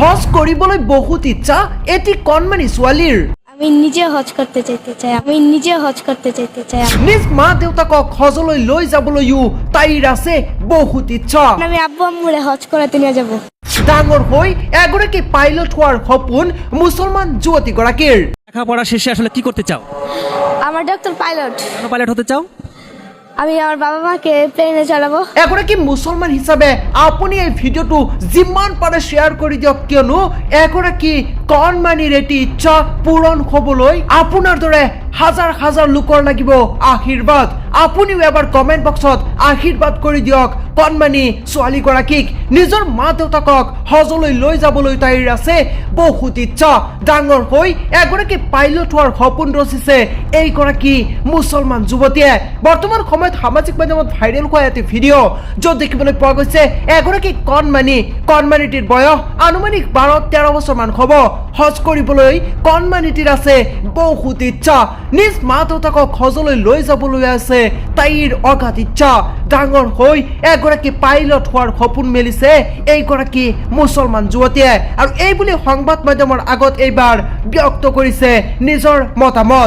হজ কৰিবলৈ বহুত ইচ্ছা এটি কণমানি ছোৱালীৰ। আমি নিজে হজ করতে চাইতে চাই। নিজ মা দেউতাকক হজলৈ লৈ যাবলৈও তাইৰ আছে বহুত ইচ্ছা। আমি আব্বু আম্মুরে হজ করাতে নিয়ে যাব। ডাঙৰ হৈ এগৰাকী পাইলট হোৱাৰ সপোন মুছলমান যুৱতীগৰাকীৰ। লেখাপড়া শেষে আসলে কি করতে চাও? আমার ডক্টর পাইলট। কেন পাইলট হতে চাও? আমি আমার বাবা মাকে প্লেনে চালাবো। এগৰাকী মুছলমান হিচাপে আপুনি এই ভিডিঅ'টো যিমান পাৰে শ্বেয়াৰ কৰি দিয়ক, কিয়নো এগৰাকী কণমানিৰ এটি ইচ্ছা পূৰণ হ'বলৈ আপোনাৰ দৰে হাজাৰ হাজাৰ লোকৰ লাগিব আশীৰ্বাদ। আপুনিও এবাৰ কমেণ্ট বক্সত আশীৰ্বাদ কৰি দিয়ক কণমানি ছোৱালীগৰাকীক। নিজৰ মা দেউতাকক হজলৈ লৈ যাবলৈ তাইৰ আছে বহুত ইচ্ছা। ডাঙৰ হৈ এগৰাকী পাইলট হোৱাৰ সপোন ৰচিছে এইগৰাকী মুছলমান যুৱতীয়ে। বৰ্তমান সময়ত সামাজিক মাধ্যমত ভাইৰেল হোৱা এটি ভিডিঅ' য'ত দেখিবলৈ পোৱা গৈছে এগৰাকী কণমানিটিৰ বয়স আনুমানিক 12-13 বছৰমান হ'ব। হজ কৰিবলৈ কণমানিটিৰ আছে বহুত ইচ্ছা। নিজ মা দেউতাকক হজলৈ লৈ যাবলৈ আছে তাইৰ অগাধ ইচ্ছা। ডাঙৰ হৈ এগৰাকী পাইলট হোৱাৰ সপোন মেলিছে এইগৰাকী মুছলমান যুৱতীয়ে, আৰু এই বুলি সংবাদ মাধ্যমৰ আগত এইবাৰ ব্যক্ত কৰিছে নিজৰ মতামত।